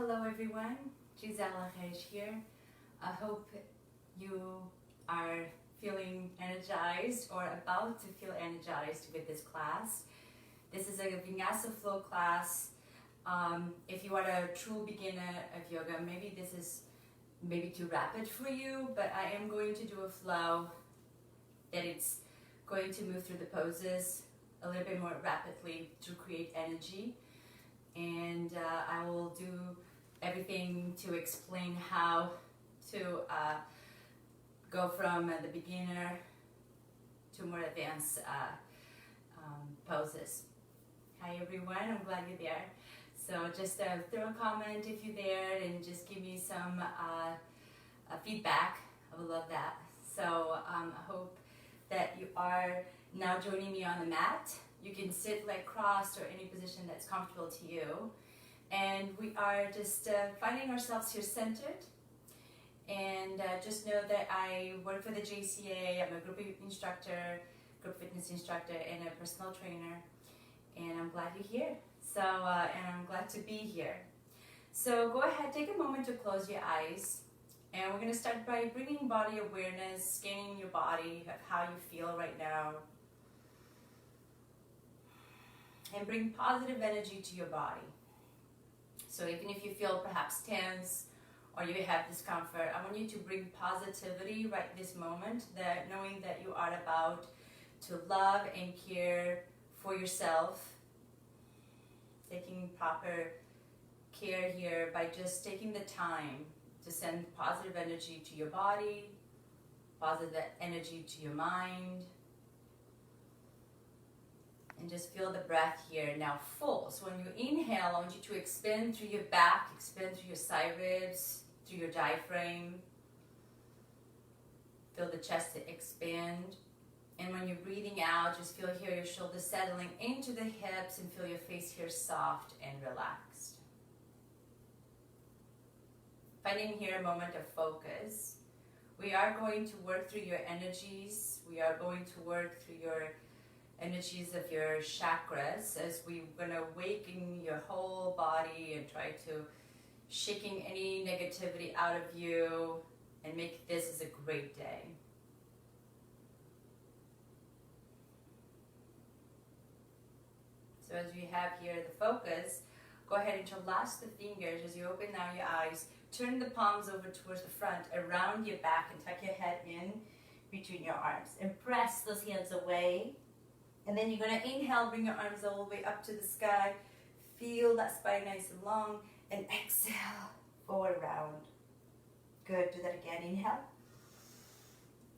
Hello everyone, Gisela here. I hope you are feeling energized or about to feel energized with this class. This is a vinyasa flow class. If you are a true beginner of yoga, maybe this is too rapid for you, but I am going to do a flow that it's going to move through the poses a little bit more rapidly to create energy. And I will do everything to explain how to go from the beginner to more advanced poses. Hi everyone, I'm glad you're there. So just throw a comment if you're there and just give me some feedback. I would love that. So I hope that you are now joining me on the mat. You can sit leg crossed or any position that's comfortable to you. And we are just finding ourselves here centered. And just know that I work for the JCA. I'm a group fitness instructor, and a personal trainer. And I'm glad you're here. So, and I'm glad to be here. So go ahead, take a moment to close your eyes. And we're going to start by bringing body awareness, scanning your body, of how you feel right now. And bring positive energy to your body. So even if you feel perhaps tense or you have discomfort, I want you to bring positivity right this moment, that knowing that you are about to love and care for yourself, taking proper care here by just taking the time to send positive energy to your body, positive energy to your mind. And just feel the breath here now full. So when you inhale, I want you to expand through your back, expand through your side ribs, through your diaphragm. Feel the chest to expand. And when you're breathing out, just feel here your shoulders settling into the hips and feel your face here soft and relaxed. Finding here a moment of focus. We are going to work through your energies. We are going to work through your energies of your chakras as we're going to awaken your whole body and try to shaking any negativity out of you and make this as a great day. So as we have here the focus, go ahead and interlace the fingers as you open now your eyes. Turn the palms over towards the front, around your back, and tuck your head in between your arms. And press those hands away. And then you're going to inhale, bring your arms all the way up to the sky. Feel that spine nice and long. And exhale, forward round. Good, do that again. Inhale.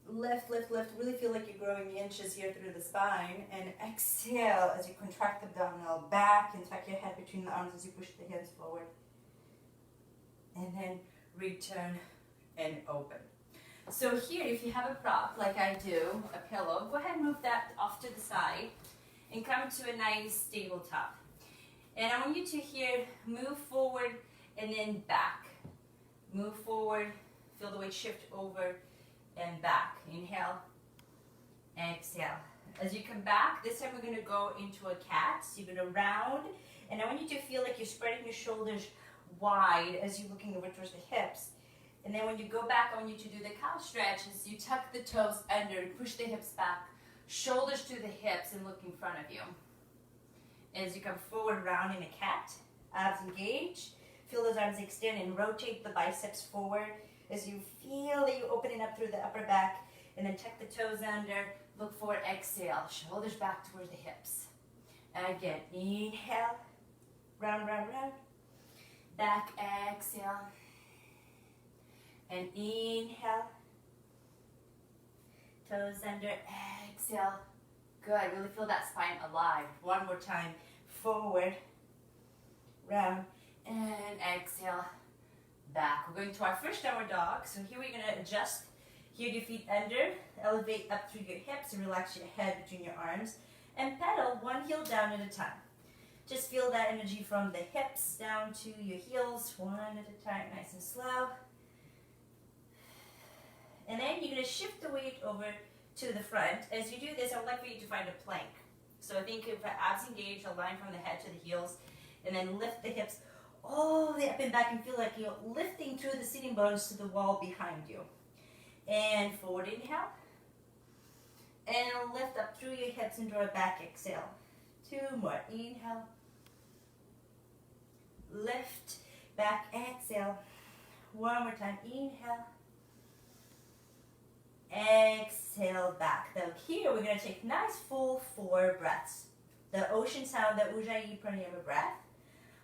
Lift, lift, lift. Really feel like you're growing inches here through the spine. And exhale as you contract the abdominal back and tuck your head between the arms as you push the hands forward. And then return and open. So here, if you have a prop like I do, a pillow, go ahead and move that off to the side and come to a nice tabletop. And I want you to here move forward and then back. Move forward, feel the weight shift over and back. Inhale, exhale. As you come back, this time we're going to go into a cat. So you're going to round, and I want you to feel like you're spreading your shoulders wide as you're looking over towards the hips. And then when you go back, I want you to do the cow stretch as you tuck the toes under and push the hips back, shoulders to the hips, and look in front of you. As you come forward, round in a cat, abs engage. Feel those arms extend and rotate the biceps forward as you feel that you're opening up through the upper back, and then tuck the toes under, look forward, exhale, shoulders back towards the hips. And again, inhale, round, round, round. Back, exhale. And inhale, toes under, exhale. Good, really feel that spine alive. One more time, forward, round, and exhale, back. We're going to our first downward dog. So here we're going to adjust. Here your feet under, elevate up through your hips and relax your head between your arms. And pedal one heel down at a time. Just feel that energy from the hips down to your heels, one at a time, nice and slow. And then you're going to shift the weight over to the front. As you do this, I would like for you to find a plank. So I think if abs engaged, align from the head to the heels, and then lift the hips all the way up and back and feel like you're lifting through the sitting bones to the wall behind you. And forward inhale. And lift up through your hips and draw it back, exhale. 2 more, inhale. Lift, back, exhale. 1 more time, inhale. Exhale back. Now here we're going to take nice full 4 breaths. The ocean sound, the Ujjayi Pranayama breath.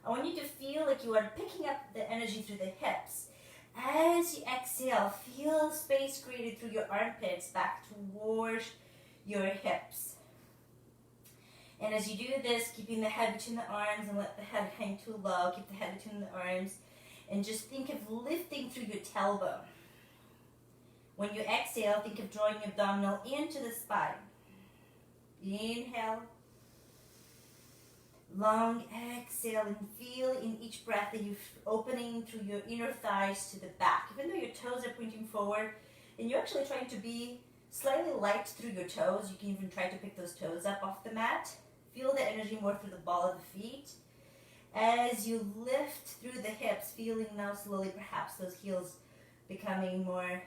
I want you to feel like you are picking up the energy through the hips. As you exhale, feel space created through your armpits back towards your hips. And as you do this, keeping the head between the arms and let the head hang too low, keep the head between the arms, and just think of lifting through your tailbone. When you exhale, think of drawing your abdominal into the spine. Inhale. Long exhale, and feel in each breath that you're opening through your inner thighs to the back. Even though your toes are pointing forward, and you're actually trying to be slightly light through your toes. You can even try to pick those toes up off the mat. Feel the energy more through the ball of the feet. As you lift through the hips, feeling now slowly perhaps those heels becoming more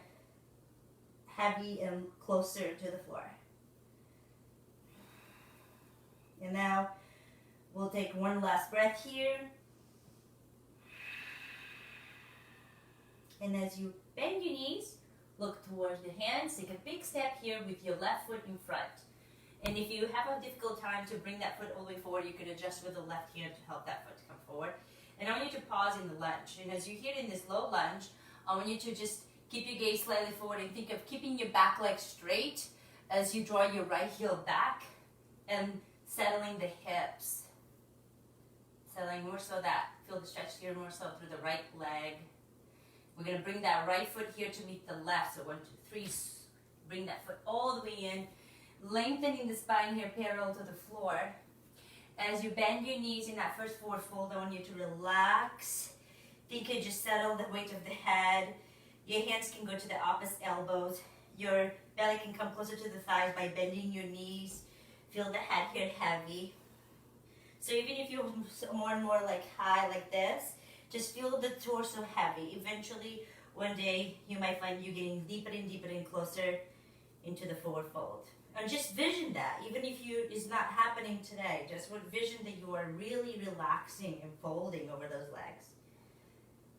heavy and closer to the floor. And now we'll take one last breath here. And as you bend your knees, look towards the hands. Take a big step here with your left foot in front. And if you have a difficult time to bring that foot all the way forward, you can adjust with the left hand to help that foot to come forward. And I want you to pause in the lunge. And as you're here in this low lunge, I want you to just keep your gaze slightly forward and think of keeping your back leg straight as you draw your right heel back and settling the hips. Settling more so that, feel the stretch here more so through the right leg. We're going to bring that right foot here to meet the left. So 1, 2, 3, bring that foot all the way in. Lengthening the spine here parallel to the floor. As you bend your knees in that first forward fold, I want you to relax. Think you just settle the weight of the head. Your hands can go to the opposite elbows. Your belly can come closer to the thighs by bending your knees. Feel the head here heavy. So even if you're more and more like high like this, just feel the torso heavy. Eventually, one day, you might find you getting deeper and closer into the forward fold. And just vision that, even if it's not happening today, just vision that you are really relaxing and folding over those legs.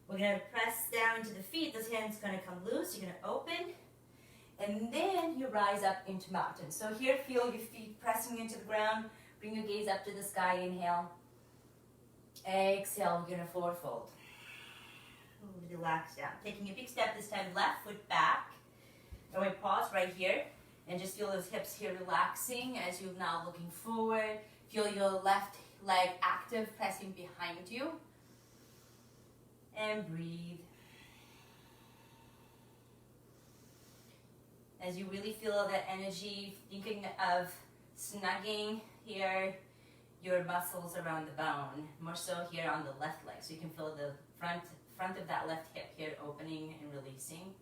We're going to press down into the feet. Those hands are going to come loose. You're going to open. And then you rise up into mountain. So here, feel your feet pressing into the ground. Bring your gaze up to the sky. Inhale. Exhale. You're going to forward fold. Relax down. Taking a big step this time. Left foot back. And we pause right here. And just feel those hips here relaxing as you're now looking forward. Feel your left leg active, pressing behind you. And breathe. As you really feel that energy, thinking of snugging here, your muscles around the bone, more so here on the left leg. So you can feel the front of that left hip here opening and releasing.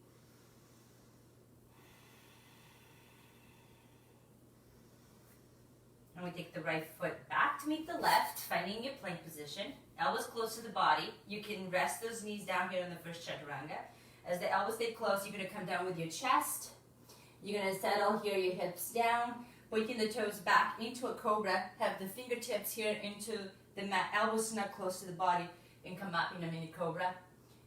And we take the right foot back to meet the left, finding your plank position. Elbows close to the body. You can rest those knees down here in the first Chaturanga. As the elbows stay close, you're going to come down with your chest. You're going to settle here, your hips down, pointing the toes back into a cobra. Have the fingertips here into the mat, elbows snug close to the body, and come up in a mini cobra.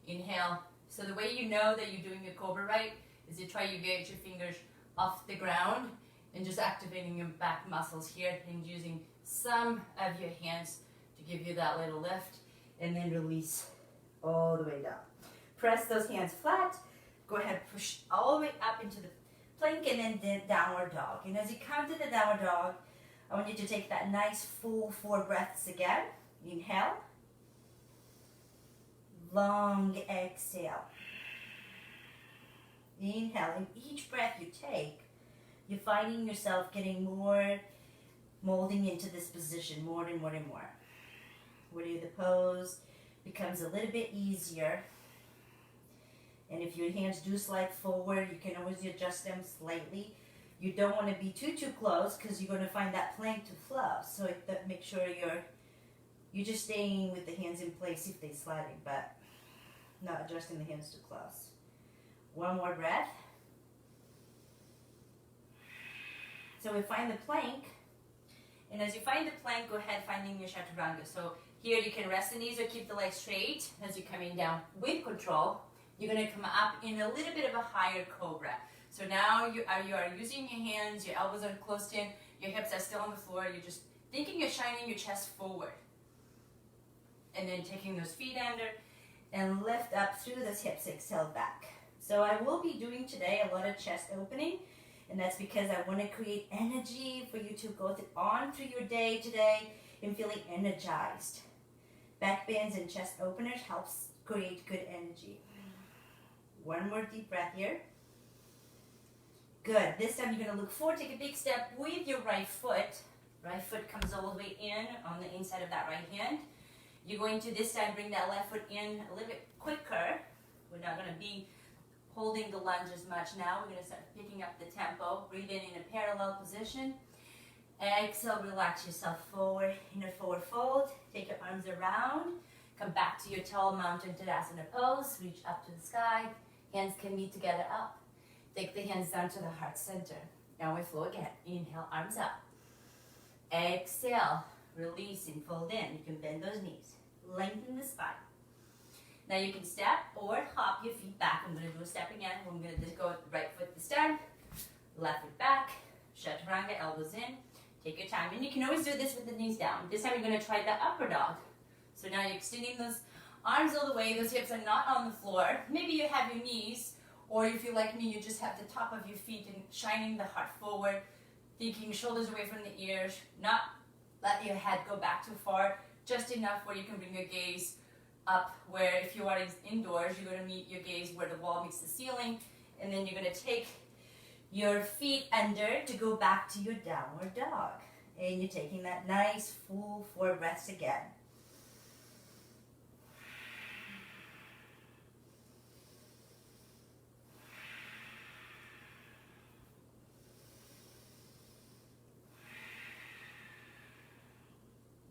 Inhale. So the way you know that you're doing your cobra right is you try to get your fingers off the ground and just activating your back muscles here and using some of your hands to give you that little lift, and then release all the way down. Press those hands flat. Go ahead, push all the way up into the plank and then the downward dog. And as you come to the downward dog, I want you to take that nice full 4 breaths again. Inhale. Long exhale. Inhale. And each breath you take, you're finding yourself getting more, molding into this position more and more and more. Where the pose becomes a little bit easier. And if your hands do slide forward, you can always adjust them slightly. You don't want to be too close because you're going to find that plank to flow. So make sure you're You're just staying with the hands in place if they're sliding, but not adjusting the hands too close. One more breath. So we find the plank, and as you find the plank, go ahead finding your Chaturanga. So here you can rest the knees or keep the legs straight. As you're coming down with control, you're going to come up in a little bit of a higher cobra. So now you are using your hands, your elbows are closed in, your hips are still on the floor. You're just thinking you're shining your chest forward. And then taking those feet under and lift up through those hips, exhale back. So I will be doing today a lot of chest opening, and that's because I want to create energy for you to go on through your day today and feeling energized. Back bends and chest openers helps create good energy. One more deep breath here. Good. This time you're going to look forward, take a big step with your right foot. Right foot comes all the way in on the inside of that right hand. You're going to this time bring that left foot in a little bit quicker. We're not going to be holding the lunge as much now. We're going to start picking up the tempo. Breathe in a parallel position. Exhale, relax yourself forward in a forward fold. Take your arms around. Come back to your tall mountain Tadasana pose. Reach up to the sky. Hands can meet together up. Take the hands down to the heart center. Now we flow again. Inhale, arms up. Exhale, release and fold in. You can bend those knees. Lengthen the spine. Now you can step or hop your feet back. I'm going to do a step again. I'm going to just go right foot this time. Left foot back. Chaturanga, elbows in. Take your time. And you can always do this with the knees down. This time you're going to try the upper dog. So now you're extending those arms all the way. Those hips are not on the floor. Maybe you have your knees, or if you're like me, you just have the top of your feet and shining the heart forward, thinking shoulders away from the ears, not let your head go back too far, just enough where you can bring your gaze up, where if you are indoors, you're going to meet your gaze where the wall meets the ceiling, and then you're going to take your feet under to go back to your downward dog. And you're taking that nice full 4 breaths again.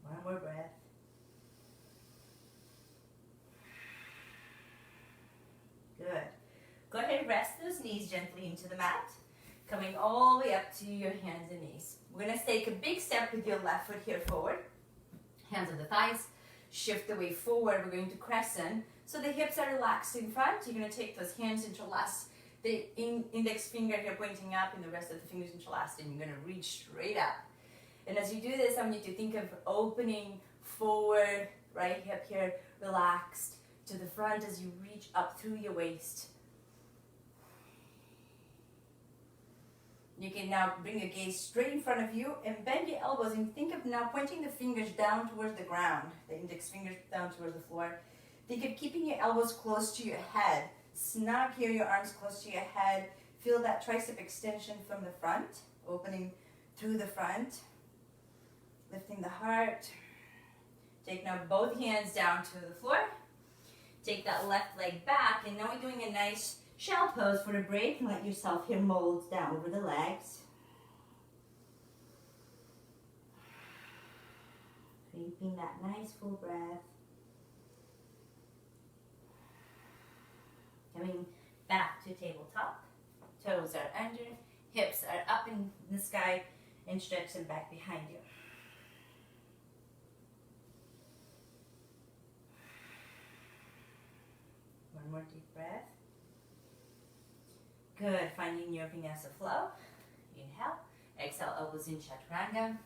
One more breath. Good. Go ahead and rest those knees gently into the mat. Coming all the way up to your hands and knees. We're going to take a big step with your left foot here forward. Hands on the thighs. Shift the weight forward. We're going to crescent. So the hips are relaxed in front. You're going to take those hands interlace. The index finger here pointing up and the rest of the fingers interlaced. And you're going to reach straight up. And as you do this, I want you to think of opening forward. Right hip here relaxed to the front as you reach up through your waist. You can now bring your gaze straight in front of you and bend your elbows and think of now pointing the fingers down towards the ground, the index fingers down towards the floor. Think of keeping your elbows close to your head. Snug here, your arms close to your head. Feel that tricep extension from the front, opening through the front, lifting the heart. Take now both hands down to the floor. Take that left leg back, and now we're doing a nice shell pose for the break. Let yourself here mold down over the legs. Keeping that nice full breath. Coming back to tabletop. Toes are under, hips are up in the sky, and stretch them back behind you. One more deep breath. Good, finding your vinyasa flow. Inhale, exhale, elbows in Chaturanga.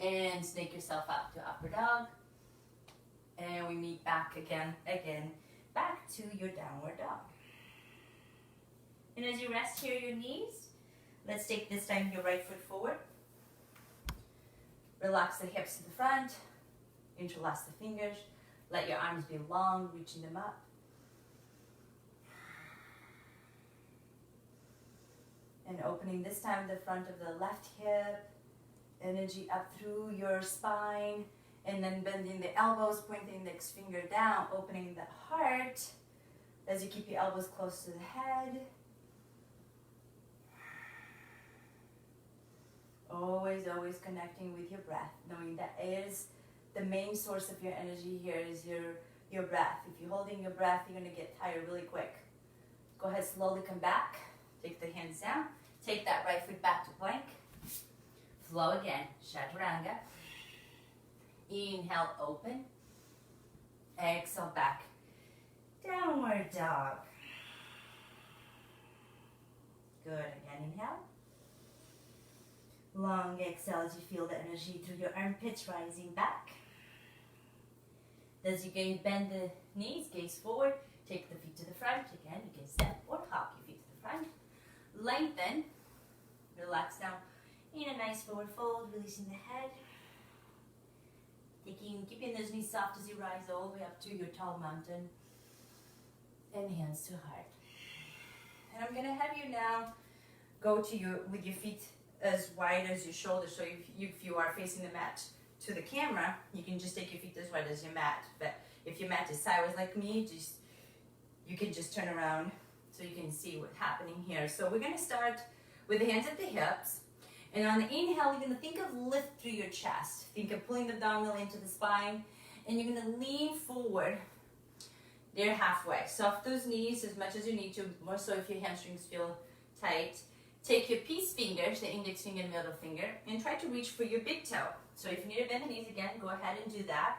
And snake yourself up to upper dog. And we meet back again, back to your downward dog. And as you rest here your knees, let's take this time your right foot forward. Relax the hips to the front. Interlace the fingers. Let your arms be long, reaching them up. And opening this time the front of the left hip, energy up through your spine, and then bending the elbows, pointing the index finger down, opening the heart as you keep your elbows close to the head. Always, always connecting with your breath, knowing that it is the main source of your energy here is your breath. If you're holding your breath, you're going to get tired really quick. Go ahead, slowly come back. Take the hands down. Take that right foot back to plank. Flow again, Chaturanga. Inhale, open. Exhale, back. Downward dog. Good, again, inhale. Long exhale as you feel the energy through your armpits rising back. As you bend the knees, gaze forward, take the feet to the front. Again, you can step or hop your feet to the front. Lengthen, relax down in a nice forward fold, releasing the head. Keeping those knees soft as you rise all the way up to your tall mountain. And hands to heart. And I'm going to have you now go to with your feet as wide as your shoulders. So if you are facing the mat to the camera, you can just take your feet as wide as your mat. But if your mat is sideways like me, you can just turn around so you can see what's happening here. So we're going to start with the hands at the hips. And on the inhale, you're going to think of lift through your chest. Think of pulling the abdominal into the spine. And you're going to lean forward. They're halfway. Soft those knees as much as you need to, more so if your hamstrings feel tight. Take your peace fingers, the index finger and middle finger, and try to reach for your big toe. So if you need to bend the knees again, go ahead and do that.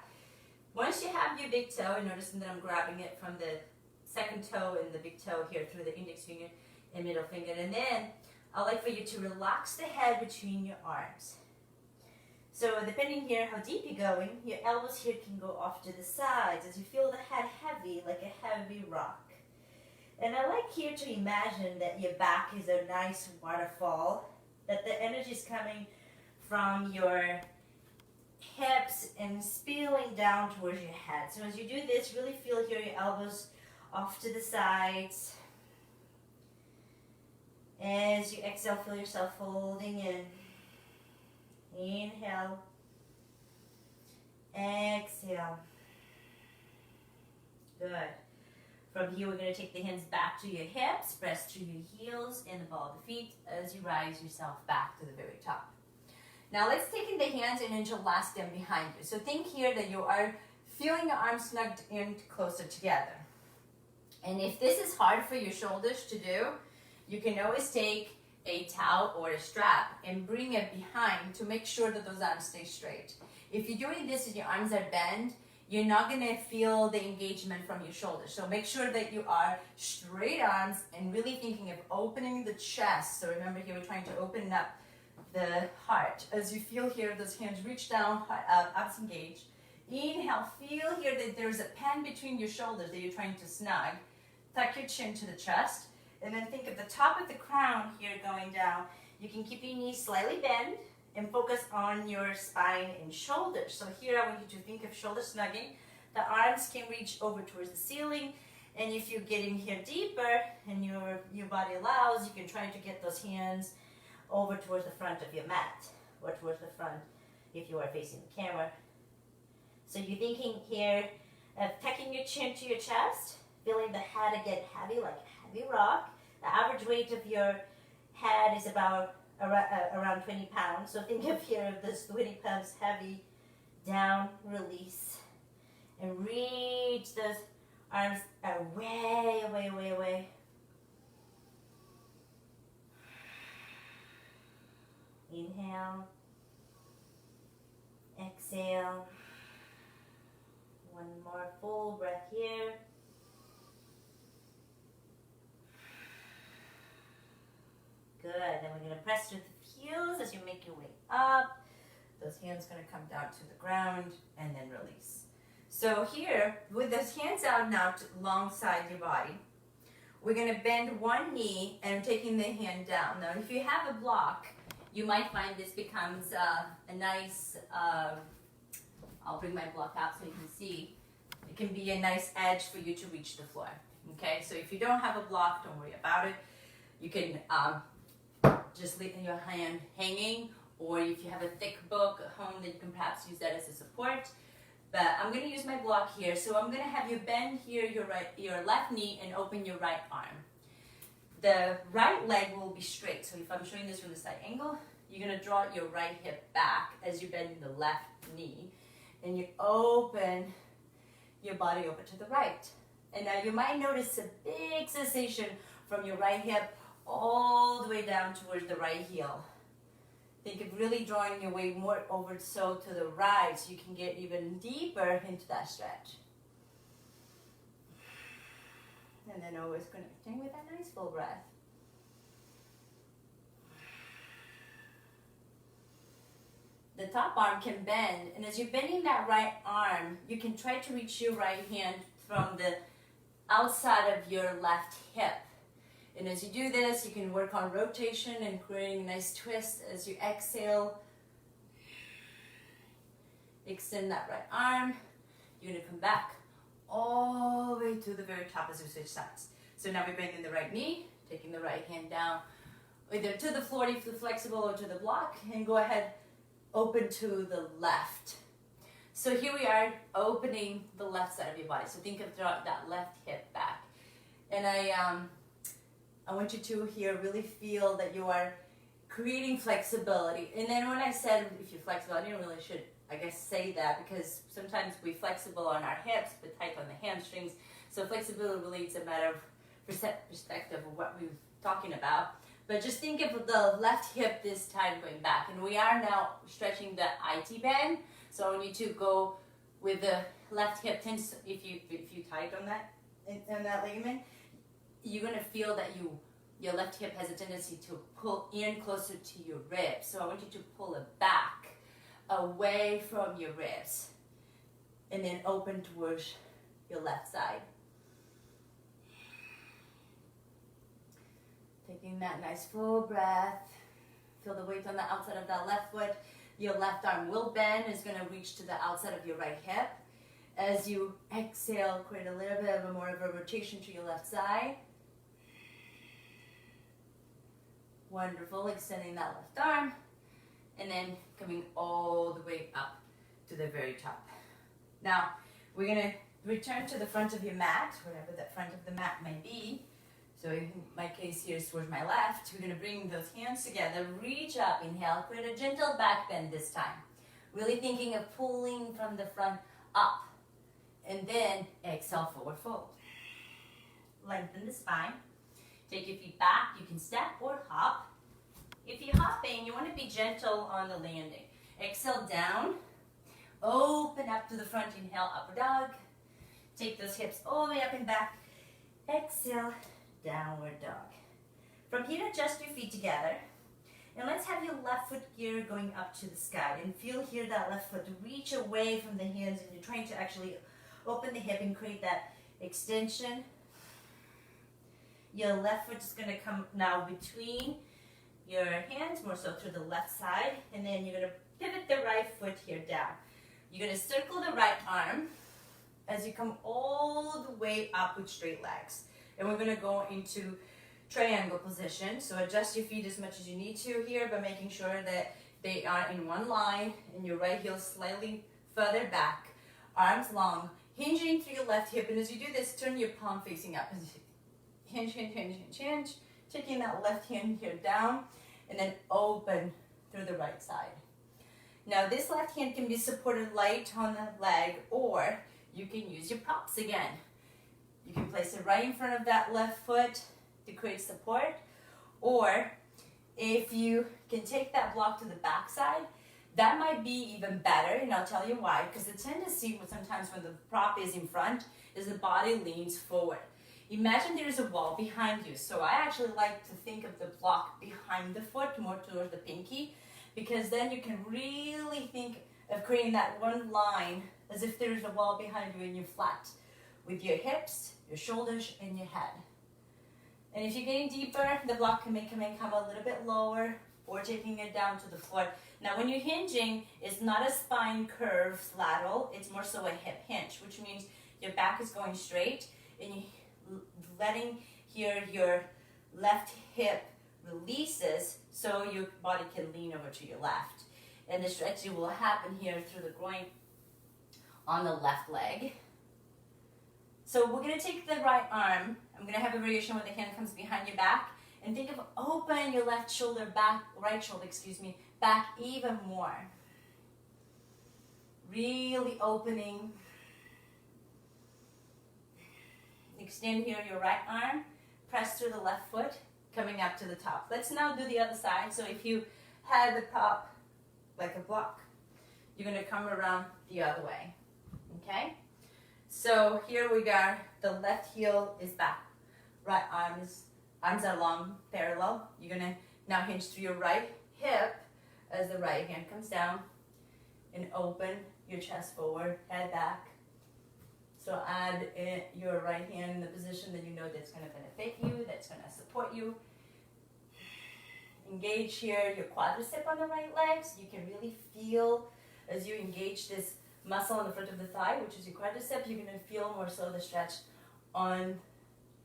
Once you have your big toe, and noticing that I'm grabbing it from the second toe and the big toe here through the index finger and middle finger, and then I'd like for you to relax the head between your arms. So depending here how deep you're going, your elbows here can go off to the sides as you feel the head heavy, like a heavy rock. And I like here to imagine that your back is a nice waterfall, that the energy is coming from your hips and spilling down towards your head. So as you do this, really feel here your elbows off to the sides. As you exhale, feel yourself folding in. Inhale. Exhale. Good. From here, we're going to take the hands back to your hips, press through your heels and the ball of the feet as you rise yourself back to the very top. Now let's take the hands and interlace them behind you. So think here that you are feeling your arms snugged in closer together. And if this is hard for your shoulders to do, you can always take a towel or a strap and bring it behind to make sure that those arms stay straight. If you're doing this and your arms are bent, you're not going to feel the engagement from your shoulders. So make sure that you are straight arms and really thinking of opening the chest. So remember here, we're trying to open up the heart. As you feel here, those hands reach down, abs engaged. Inhale, feel here that there's a pen between your shoulders that you're trying to snug. Tuck your chin to the chest. And then think of the top of the crown here going down. You can keep your knees slightly bent and focus on your spine and shoulders. So here I want you to think of shoulder snugging. The arms can reach over towards the ceiling. And if you're getting here deeper and your body allows, you can try to get those hands over towards the front of your mat or towards the front if you are facing the camera. So you're thinking here of tucking your chin to your chest, feeling the head get heavy like a heavy rock. The average weight of your head is about around 20 pounds. So think of here of this 20 pounds heavy, down, release, and reach those arms way, away, away, away. Inhale, exhale. One more full breath here. Good, then we're going to press through the heels as you make your way up. Those hands going to come down to the ground and then release. So here, with those hands out now alongside your body, we're going to bend one knee and taking the hand down. Now, if you have a block, you might find this becomes a nice, I'll bring my block out so you can see. It can be a nice edge for you to reach the floor. Okay, so if you don't have a block, don't worry about it. You can just leave your hand hanging, or if you have a thick book at home, then you can perhaps use that as a support. But I'm going to use my block here, so I'm going to have you bend here your left knee and open your right arm. The right leg will be straight, so if I'm showing this from the side angle, you're going to draw your right hip back as you bend the left knee. and you open your body over to the right. And now you might notice a big sensation from your right hip all the way down towards the right heel. Think of really drawing your weight more over so to the right so you can get even deeper into that stretch. And then always connecting with that nice full breath. The top arm can bend, and as you're bending that right arm, you can try to reach your right hand from the outside of your left hip. And as you do this, you can work on rotation and creating a nice twist as you exhale. Extend that right arm. You're going to come back all the way to the very top as we switch sides. So now we're bending the right knee, taking the right hand down, either to the floor if you're flexible or to the block, and go ahead, open to the left. So here we are opening the left side of your body. So think of that left hip back. And I want you to here really feel that you are creating flexibility. And then when I said if you're flexible, I didn't really should, I guess, say that because sometimes we're flexible on our hips but tight on the hamstrings. So flexibility really is a matter of perspective of what we're talking about. But just think of the left hip this time going back. And we are now stretching the IT band. So I want you to go with the left hip tense. If you tight on that ligament, you're going to feel that your left hip has a tendency to pull in closer to your ribs. So I want you to pull it back away from your ribs and then open towards your left side. Taking that nice full breath. Feel the weight on the outside of that left foot. Your left arm will bend. It's going to reach to the outside of your right hip. As you exhale, create a little bit of more of a rotation to your left side. Wonderful. Extending that left arm. And then coming all the way up to the very top. Now, we're going to return to the front of your mat, whatever the front of the mat may be. So in my case here is towards my left. We're going to bring those hands together, reach up, inhale, create a gentle back bend this time. Really thinking of pulling from the front up. And then exhale, forward fold. Lengthen the spine. Take your feet back. You can step or hop. If you're hopping, you want to be gentle on the landing. Exhale down. Open up to the front. Inhale, upward dog. Take those hips all the way up and back. Exhale, downward dog. From here, adjust your feet together. And let's have your left foot here going up to the sky. And feel here that left foot reach away from the hands. And you're trying to actually open the hip and create that extension. Your left foot is going to come now between your hands, more so to the left side. And then you're going to pivot the right foot here down. You're going to circle the right arm as you come all the way up with straight legs. And we're going to go into triangle position. So adjust your feet as much as you need to here, but making sure that they are in one line and your right heel slightly further back. Arms long, hinging through your left hip. And as you do this, turn your palm facing up. Hinge, hinge, hinge, hinge, hinge. Taking that left hand here down and then open through the right side. Now this left hand can be supported light on the leg, or you can use your props again. You can place it right in front of that left foot to create support, or if you can take that block to the back side, that might be even better, and I'll tell you why. Because the tendency sometimes when the prop is in front is the body leans forward. Imagine there's a wall behind you. So I actually like to think of the block behind the foot, more towards the pinky, because then you can really think of creating that one line as if there's a wall behind you and you're flat with your hips, your shoulders, and your head. And if you're getting deeper, the block can come a little bit lower, or taking it down to the floor. Now when you're hinging, it's not a spine curve lateral, it's more so a hip hinge, which means your back is going straight and you're letting here your left hip releases so your body can lean over to your left. And the stretching will happen here through the groin on the left leg. So we're going to take the right arm. I'm going to have a variation where the hand comes behind your back. And think of open your left shoulder back, right shoulder, back even more. Really opening. Extend here your right arm. Press through the left foot, coming up to the top. Let's now do the other side. So if you had the top like a block, you're going to come around the other way. Okay? So here we go. The left heel is back. Right arms are long, parallel. You're going to now hinge through your right hip as the right hand comes down and open your chest forward, head back. So add your right hand in the position that you know that's going to benefit you, that's going to support you. Engage here your quadricep on the right leg. So you can really feel as you engage this muscle on the front of the thigh, which is your quadricep, you're going to feel more so the stretch on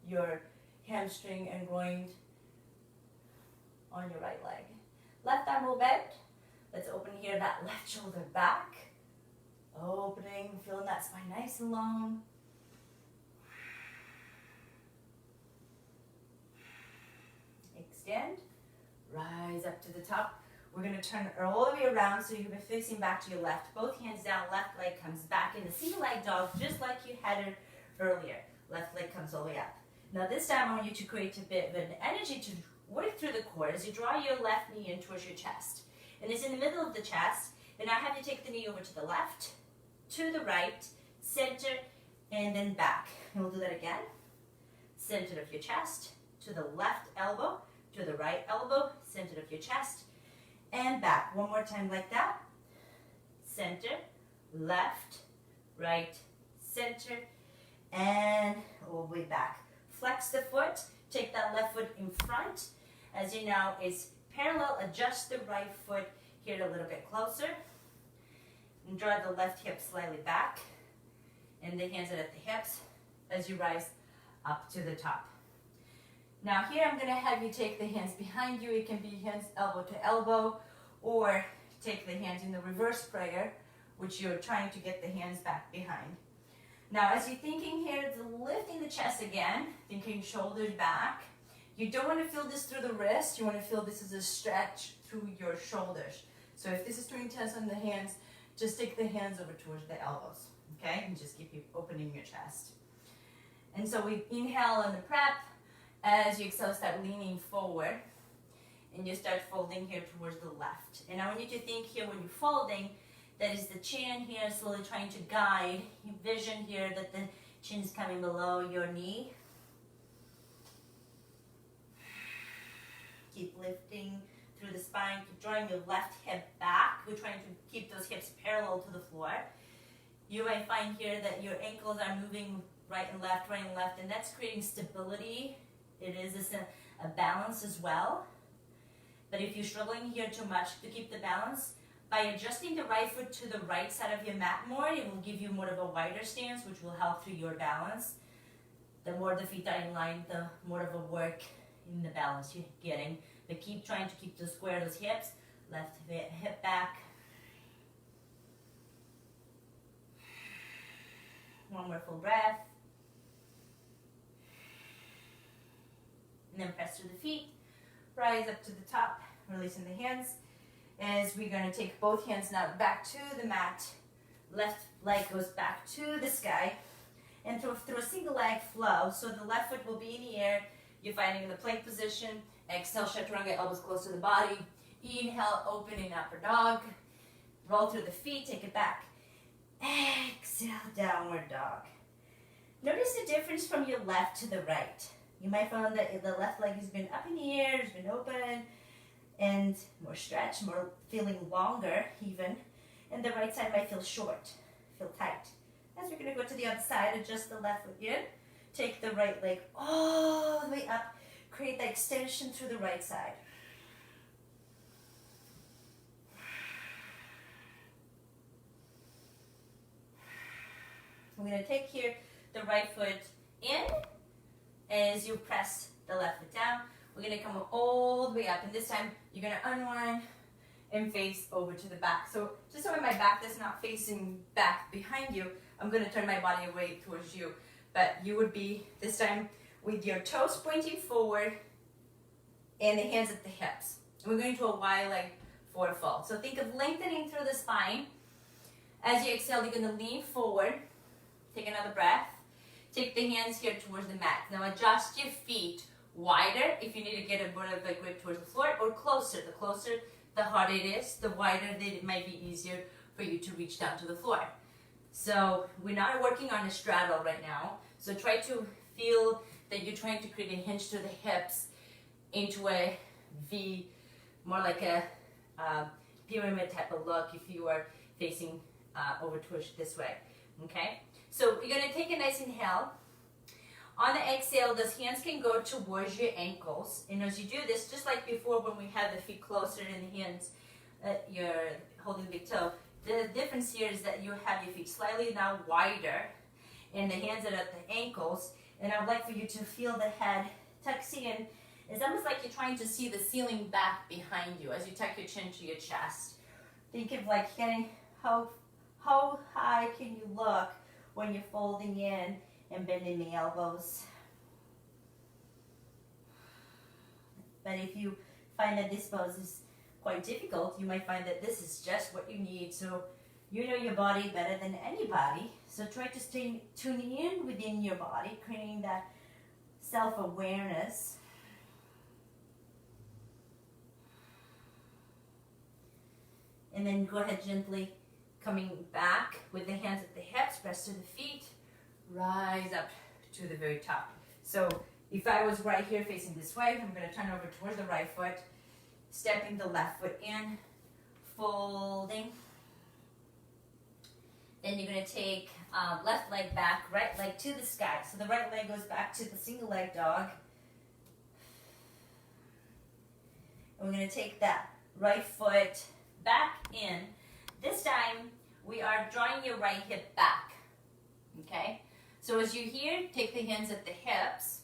your hamstring and groin on your right leg. Left arm will bend. Let's open here that left shoulder back. Opening, feeling that spine nice and long. Extend. Rise up to the top. We're going to turn all the way around so you'll be facing back to your left. Both hands down, left leg comes back in the single leg dog, just like you had it earlier. Left leg comes all the way up. Now this time I want you to create a bit of an energy to work through the core as you draw your left knee in towards your chest. And it's in the middle of the chest. And now have you take the knee over to the left, to the right, center, and then back. And we'll do that again. Center of your chest, to the left elbow, to the right elbow, center of your chest, and back. One more time like that. Center, left, right, center, and all the way back. Flex the foot, take that left foot in front. As you know, it's parallel, adjust the right foot here a little bit closer. And draw the left hip slightly back. And the hands are at the hips as you rise up to the top. Now here I'm going to have you take the hands behind you. It can be hands elbow to elbow, or take the hands in the reverse prayer, which you're trying to get the hands back behind. Now as you're thinking here, it's lifting the chest again, thinking shoulders back. You don't want to feel this through the wrist. You want to feel this as a stretch through your shoulders. So if this is too intense on the hands, just take the hands over towards the elbows, okay? And just keep you opening your chest. And so we inhale on the prep. As you exhale, start leaning forward. And you start folding here towards the left. And I want you to think here when you're folding, that is the chin here slowly trying to guide. Envision here that the chin is coming below your knee. Keep lifting through the spine. Keep drawing your left hip back. We're trying to keep those hips parallel to the floor. You might find here that your ankles are moving right and left, and that's creating stability. It is a balance as well. But if you're struggling here too much to keep the balance, by adjusting the right foot to the right side of your mat more, it will give you more of a wider stance, which will help through your balance. The more the feet are in line, the more of a work in the balance you're getting. But keep trying to keep those square, those hips, left hip back. One more full breath. And then press through the feet. Rise up to the top, releasing the hands. As we're going to take both hands now back to the mat. Left leg goes back to the sky. And through a single leg flow. So the left foot will be in the air. You're finding the plank position. Exhale, Chaturanga, elbows close to the body. Inhale, open in upper dog. Roll through the feet, take it back. Exhale, downward dog. Notice the difference from your left to the right. You might find that the left leg has been up in the air, has been open, and more stretch, more feeling longer even. And the right side might feel short, feel tight. As we're going to go to the other side, adjust the left foot here. Take the right leg all the way up. Create that extension through the right side. We're going to take here the right foot in. As you press the left foot down, we're going to come all the way up. And this time, you're going to unwind and face over to the back. So just so my back is not facing back behind you, I'm going to turn my body away towards you. But you would be, this time, with your toes pointing forward and the hands at the hips. And we're going to a wide leg forward fold. So think of lengthening through the spine As you exhale, you're going to lean forward. Take another breath. Take the hands here towards the mat. Now adjust your feet wider if you need to get a bit of a grip towards the floor, or closer. The closer, the harder it is. The wider, it might be easier for you to reach down to the floor. So we're not working on a straddle right now. So try to feel that you're trying to create a hinge to the hips into a V, more like a pyramid type of look if you are facing over towards this way. Okay? So you're going to take a nice inhale. On the exhale, those hands can go towards your ankles. And as you do this, just like before when we had the feet closer and the hands, you're holding the big toe, the difference here is that you have your feet slightly now wider and the hands are at the ankles. And I would like for you to feel the head tucking in. It's almost like you're trying to see the ceiling back behind you as you tuck your chin to your chest. Think of like getting how high can you look when you're folding in and bending the elbows. But if you find that this pose is quite difficult, you might find that this is just what you need. So you know your body better than anybody. So try to stay tuning in within your body, creating that self-awareness. And then go ahead gently coming back with the hands at the hips, press to the feet, rise up to the very top. So if I was right here facing this way, I'm going to turn over towards the right foot, stepping the left foot in, folding. Then you're going to take left leg back, right leg to the sky. So the right leg goes back to the single leg dog. And we're going to take that right foot back in. This time we are drawing your right hip back. Okay? So as you here, take the hands at the hips,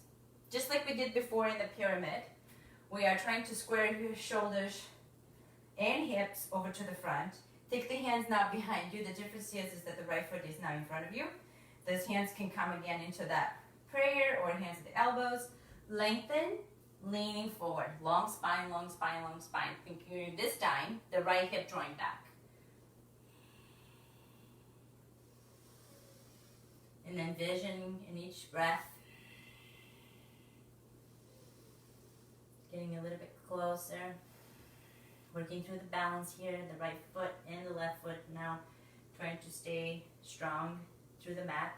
just like we did before in the pyramid. We are trying to square your shoulders and hips over to the front. Take the hands now behind you. The difference is that the right foot is now in front of you. Those hands can come again into that prayer, or hands at the elbows. Lengthen, leaning forward. Long spine, long spine, long spine. Thinking this time, the right hip drawing back. And then vision in each breath. Getting a little bit closer. Working through the balance here, the right foot and the left foot now trying to stay strong through the mat.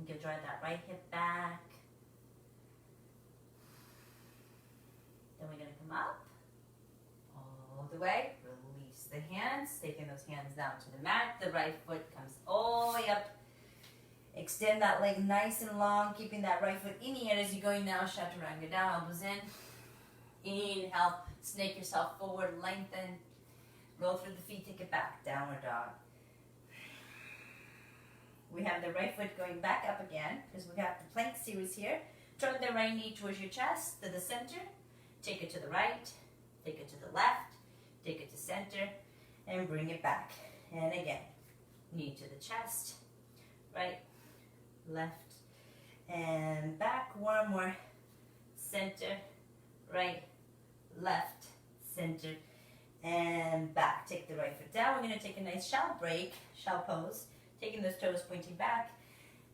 You can draw that right hip back. Then we're going to come up all the way. Release the hands, taking those hands down to the mat. The right foot comes all the way up. Extend that leg nice and long, keeping that right foot in the air as you're going now. Chaturanga down, elbows in. Inhale, snake yourself forward, lengthen. Roll through the feet, take it back. Downward dog. We have the right foot going back up again because we got the plank series here. Turn the right knee towards your chest to the center. Take it to the right, take it to the left, take it to center, and bring it back. And again, knee to the chest, right, left, and back. One more. Center, right, left, center, and back. Take the right foot down. We're going to take a nice shell break, shell pose, taking those toes pointing back.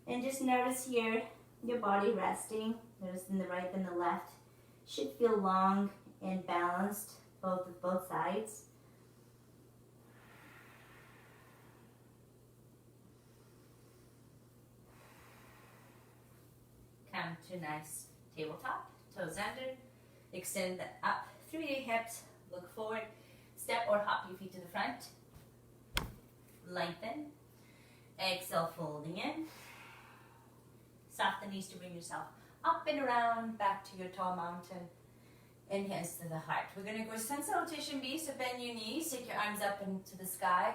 And just notice here your body resting. Notice in the right and the left. Should feel long and balanced, both sides. Come to nice tabletop, toes under. Extend up through your hips, look forward. Step or hop your feet to the front. Lengthen. Exhale, folding in. Soften the knees to bring yourself up and around, back to your tall mountain, and hands to the heart. We're going to go sun salutation B, so bend your knees, take your arms up into the sky.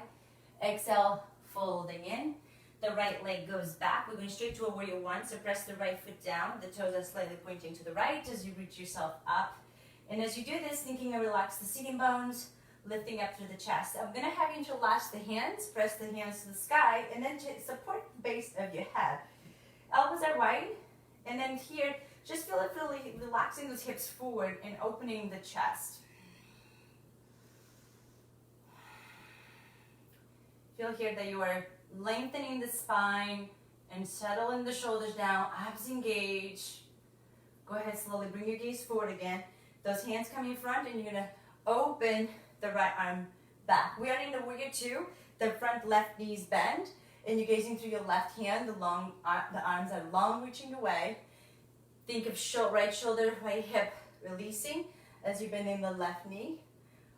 Exhale, folding in. The right leg goes back. We're going straight to a warrior one, so press the right foot down. The toes are slightly pointing to the right as you reach yourself up And as you do this, thinking of relax the sitting bones, lifting up through the chest. I'm going to have you interlace the hands, press the hands to the sky, and then to support the base of your head. Elbows are wide, and then here, just feel it really relaxing those hips forward and opening the chest. Feel here that you are lengthening the spine and settling the shoulders down, abs engaged. Go ahead, slowly bring your gaze forward again. Those hands come in front, and you're going to open the right arm back. We are in the warrior two. The front left knees bend, and you're gazing through your left hand. The arms are long, reaching away. Think of right shoulder, right hip releasing as you bend in the left knee.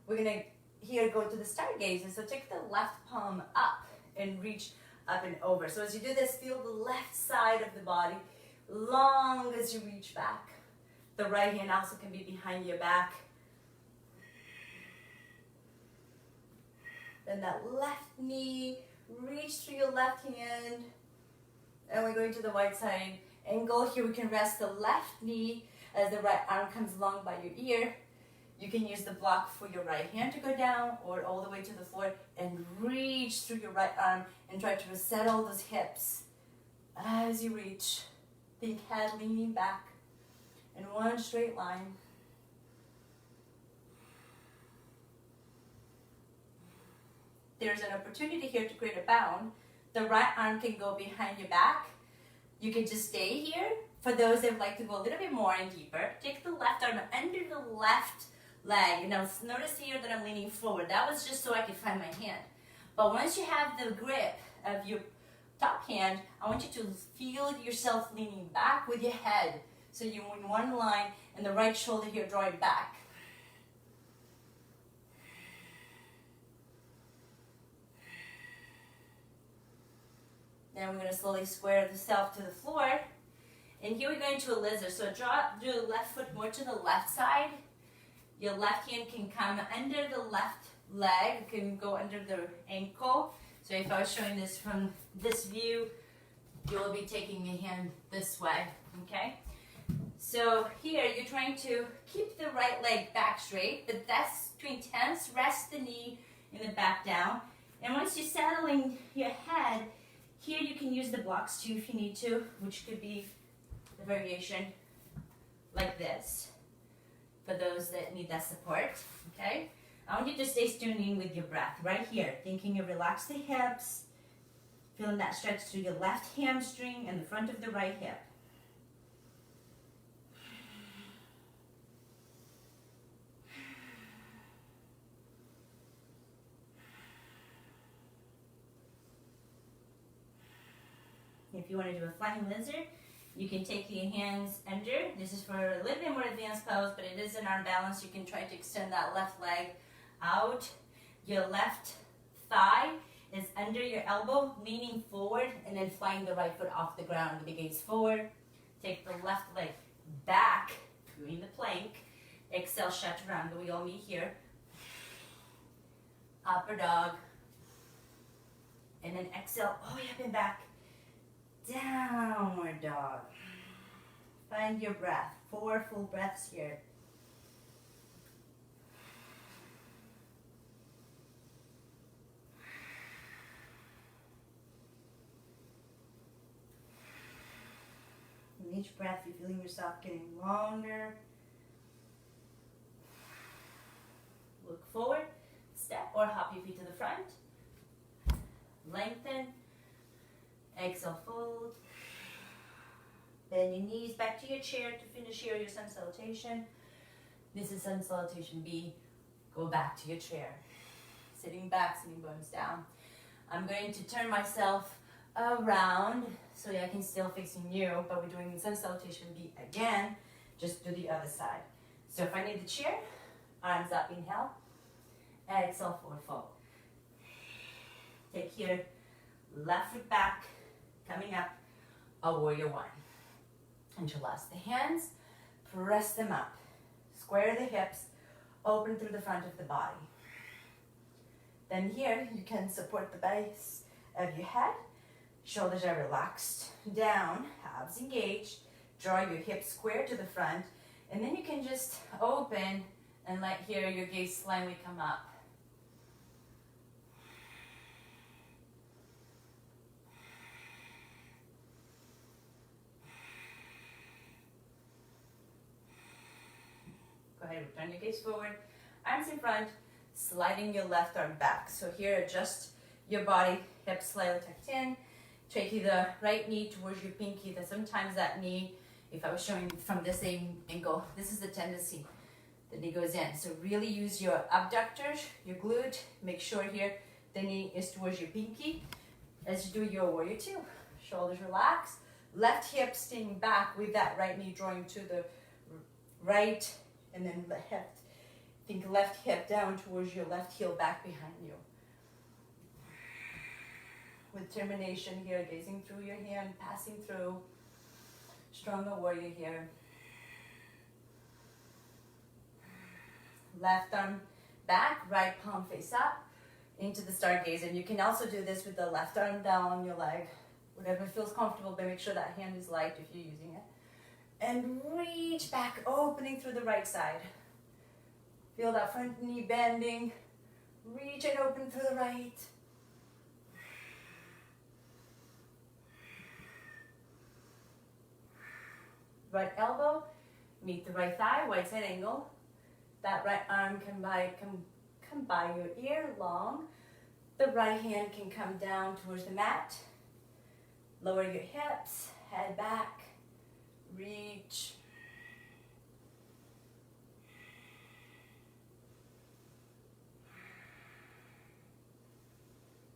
We're going to here go to the stargazer. So take the left palm up and reach up and over. So as you do this, feel the left side of the body long as you reach back. The right hand also can be behind your back. Then that left knee, reach through your left hand. And we're going to the right side angle. Here we can rest the left knee as the right arm comes along by your ear. You can use the block for your right hand to go down or all the way to the floor and reach through your right arm and try to resettle those hips as you reach. Think head leaning back in one straight line. There's an opportunity here to create a bound. The right arm can go behind your back. You can just stay here. For those that would like to go a little bit more and deeper, take the left arm under the left leg. Now notice here that I'm leaning forward. That was just so I could find my hand. But once you have the grip of your top hand, I want you to feel yourself leaning back with your head. So you're in one line and the right shoulder here drawing back. Then we're going to slowly square the self to the floor. And here we're going to a lizard. So draw the left foot more to the left side. Your left hand can come under the left leg. It can go under the ankle. So if I was showing this from this view, you'll be taking your hand this way, okay? So here you're trying to keep the right leg back straight, but that's too intense. Rest the knee and the back down. And once you're settling your head, here you can use the blocks too if you need to, which could be the variation like this for those that need that support, okay? I want you to stay tuned in with your breath right here, thinking of relax the hips, feeling that stretch through your left hamstring and the front of the right hip. If you want to do a flying lizard, you can take your hands under. This is for a little bit more advanced pose, but it is an arm balance. You can try to extend that left leg out. Your left thigh is under your elbow, leaning forward, and then flying the right foot off the ground with the gaze forward. Take the left leg back, doing the plank. Exhale, Chaturanga. We all meet here. Upper dog. And then exhale, all the way up and back. Downward dog. Find your breath. 4 full breaths here. In each breath, you're feeling yourself getting longer. Look forward, step or hop your feet to the front. Lengthen. Exhale, fold. Bend your knees back to your chair to finish here your sun salutation. This is sun salutation B. Go back to your chair. Sitting back, sitting bones down. I'm going to turn myself around so I can still facing you, but we're doing sun salutation B again. Just do the other side. So if I need the chair, arms up, inhale. Exhale, forward fold. Take here, left foot back, coming up, a warrior one. Interlace the hands, press them up. Square the hips, open through the front of the body. Then here, you can support the base of your head. Shoulders are relaxed down, abs engaged. Draw your hips square to the front And then you can just open and let here your gaze slightly come up. Go ahead, return your gaze forward, arms in front, sliding your left arm back. So here, adjust your body, hips slightly tucked in, taking the right knee towards your pinky. That sometimes that knee, if I was showing from the same angle, this is the tendency. The knee goes in. So really use your abductors, your glute. Make sure here the knee is towards your pinky. As you do your warrior two, shoulders relax. Left hip staying back with that right knee drawing to the right, and then think left hip down towards your left heel back behind you. With termination here, gazing through your hand, passing through. Stronger warrior here. Left arm back, right palm face up into the stargaze. And you can also do this with the left arm down your leg, whatever feels comfortable, but make sure that hand is light if you're using it. And reach back, opening through the right side. Feel that front knee bending. Reach and open through the right. Right elbow, meet the right thigh, wide side angle. That right arm can come by your ear, long. The right hand can come down towards the mat. Lower your hips, head back, reach.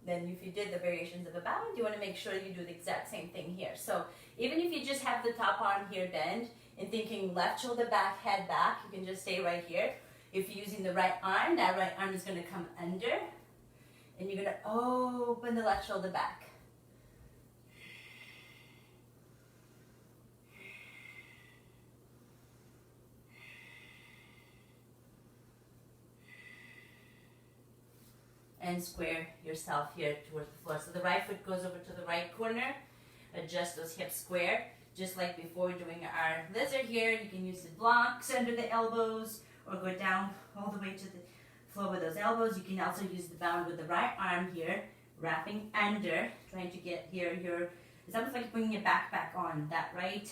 Then if you did the variations of a bound, you want to make sure you do the exact same thing here. So even if you just have the top arm here bend and thinking left shoulder back, head back, you can just stay right here. If you're using the right arm, that right arm is going to come under and you're going to open the left shoulder back. And square yourself here towards the floor. So the right foot goes over to the right corner. Adjust those hips square. Just like before doing our lizard here, you can use the blocks under the elbows or go down all the way to the floor with those elbows. You can also use the bound with the right arm here, wrapping under, trying to get here it's almost like bringing your backpack on. That right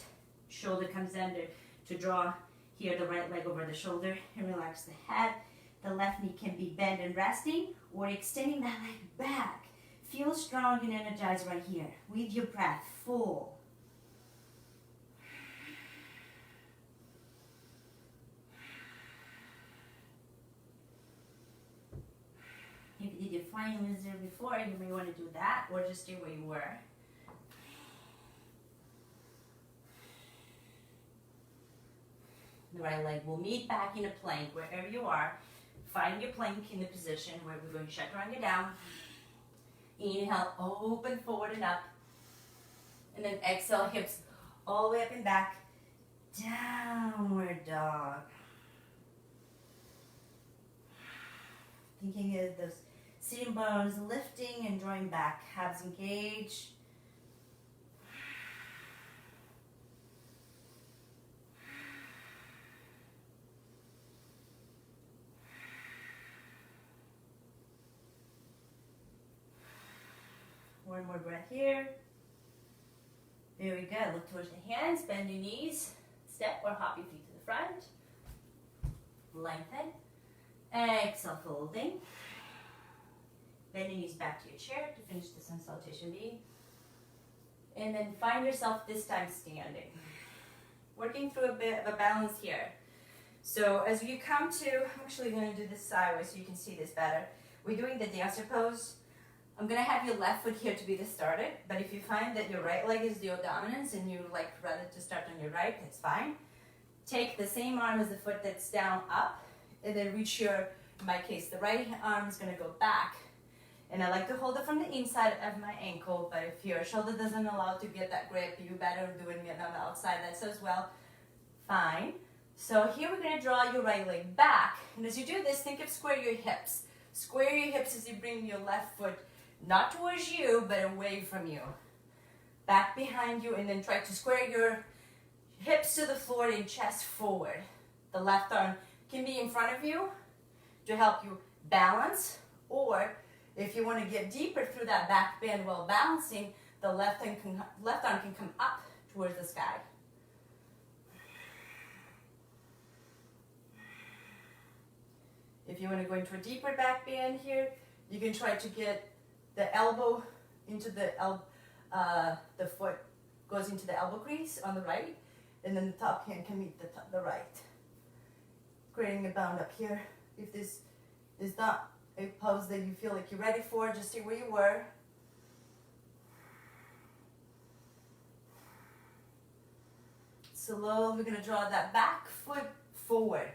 shoulder comes under to draw here the right leg over the shoulder and relax the head. The left knee can be bent and resting or extending that leg back. Feel strong and energized right here with your breath full. If you did your flying lizard before, you may want to do that or just stay where you were. The right leg will meet back in a plank wherever you are. Find your plank in the position where we're going Chaturanga down. Inhale, open forward and up. And then exhale, hips all the way up and back. Downward dog. Thinking of those sitting bones lifting and drawing back. Abs engaged. One more breath here. Very good. Look towards the hands. Bend your knees. Step or hop your feet to the front. Lengthen. Exhale, folding. Bend your knees back to your chair to finish the sun salutation B. And then find yourself this time standing. Working through a bit of a balance here. So as you come to, I'm actually going to do this sideways so you can see this better. We're doing the dancer pose. I'm going to have your left foot here to be the starter, but if you find that your right leg is the dominance and you like rather to start on your right, that's fine. Take the same arm as the foot that's down up, and then reach your, in my case, the right arm is going to go back. And I like to hold it from the inside of my ankle, but if your shoulder doesn't allow to get that grip, you better doing it on the outside. That's as well. Fine. So here we're going to draw your right leg back. And as you do this, think of square your hips. Square your hips as you bring your left foot not towards you, but away from you. Back behind you, and then try to square your Hips to the floor and chest forward. The left arm can be in front of you to help you balance, or if you want to get deeper through that back bend while balancing, the left arm can come up towards the sky. If you want to go into a deeper back bend here, you can try to get the elbow into the foot goes into the elbow crease on the right, and then the top hand can meet the right. Creating a bound up here. If this is not a pose that you feel like you're ready for, just stay where you were. Slowly, we're going to draw that back foot forward.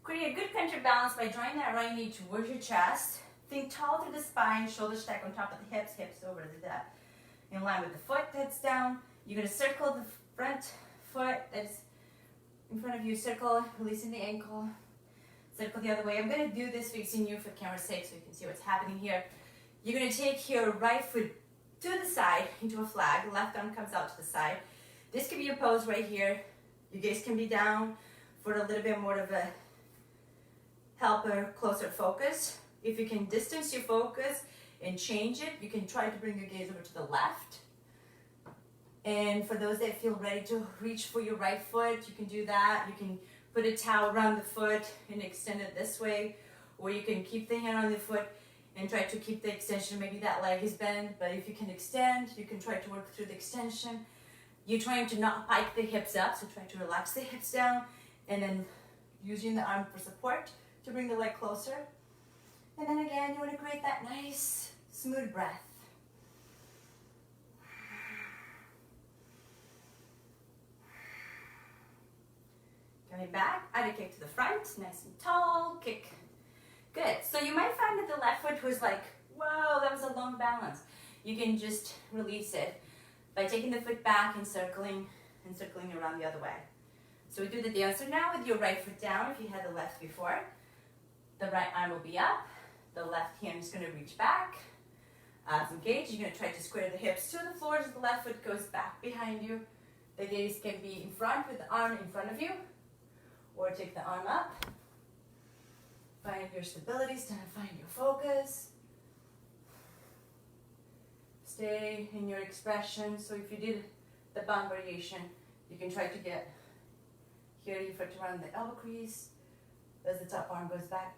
Create a good counterbalance by drawing that right knee towards your chest. Think tall through the spine, shoulders stack on top of the hips, hips over the depth. In line with the foot that's down. You're going to circle the front foot that's in front of you. Circle, releasing the ankle. Circle the other way. I'm going to do this facing you for camera's sake so you can see what's happening here. You're going to take your right foot to the side into a flag. Left arm comes out to the side. This could be your pose right here. Your gaze can be down for a little bit more of a helper, closer focus. If you can distance your focus and change it, you can try to bring your gaze over to the left. And for those that feel ready to reach for your right foot, you can do that. You can put a towel around the foot and extend it this way, or you can keep the hand on the foot and try to keep the extension. Maybe that leg is bent, but if you can extend, you can try to work through the extension. You're trying to not pike the hips up, so try to relax the hips down, and then using the arm for support to bring the leg closer. And then again, you want to create that nice, smooth breath. Coming back, add a kick to the front, nice and tall, kick. Good. So you might find that the left foot was like, whoa, that was a long balance. You can just release it by taking the foot back and circling around the other way. So we do the dancer now with your right foot down if you had the left before. The right arm will be up. The left hand is going to reach back. Abs engaged. You're going to try to square the hips to the floor as the left foot goes back behind you. The gaze can be in front with the arm in front of you, or take the arm up. Find your stability, find your focus. Stay in your expression. So if you did the bound variation, you can try to get here your foot around the elbow crease as the top arm goes back.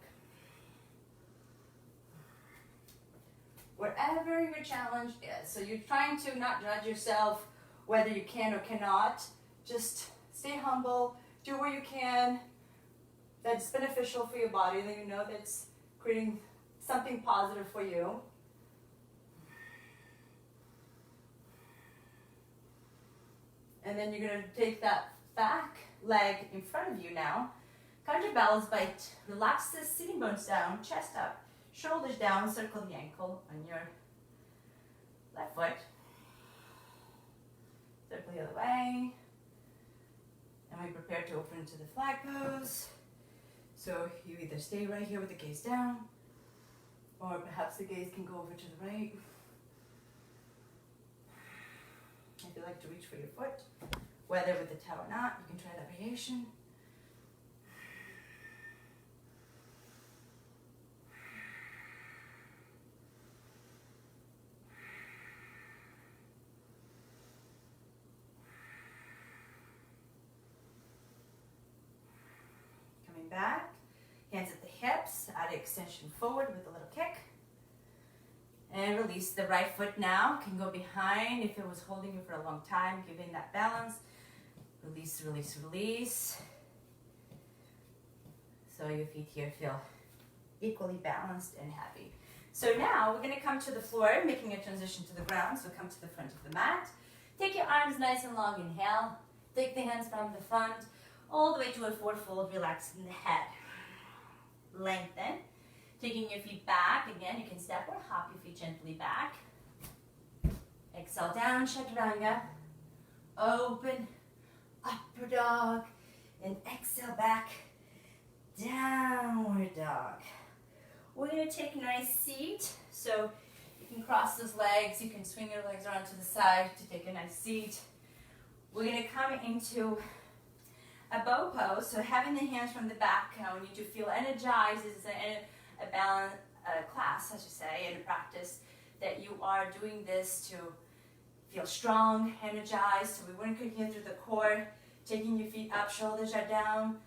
Wherever your challenge is. So you're trying to not judge yourself whether you can or cannot. Just stay humble, do what you can that's beneficial for your body, that you know that's creating something positive for you. And then you're going to take that back leg in front of you now. Counterbalance by relax the sitting bones down, chest up, shoulders down, circle the ankle on your left foot. Circle the other way. And we prepare to open into the flag pose. So you either stay right here with the gaze down, or perhaps the gaze can go over to the right. If you like to reach for your foot, whether with the towel or not, you can try that variation. Coming back, hands at the hips, add extension forward with a little kick. And release the right foot now. Can go behind if it was holding you for a long time, giving that balance. Release, release, release. So your feet here feel equally balanced and happy. So now we're going to come to the floor, making a transition to the ground. So come to the front of the mat. Take your arms nice and long, inhale. Take the hands from the front, all the way to a forward fold, relaxing the head. Lengthen. Taking your feet back, again, you can step or hop your feet gently back. Exhale down, Chaturanga. Open, upward dog. And exhale back, downward dog. We're going to take a nice seat. So you can cross those legs. You can swing your legs around to the side to take a nice seat. we're going to come into a bow pose. So having the hands from the back, I want you to feel energized. This is a balance class, I should say, and a practice that you are doing this to feel strong, energized. So we're working here through the core, taking your feet up, shoulders are down.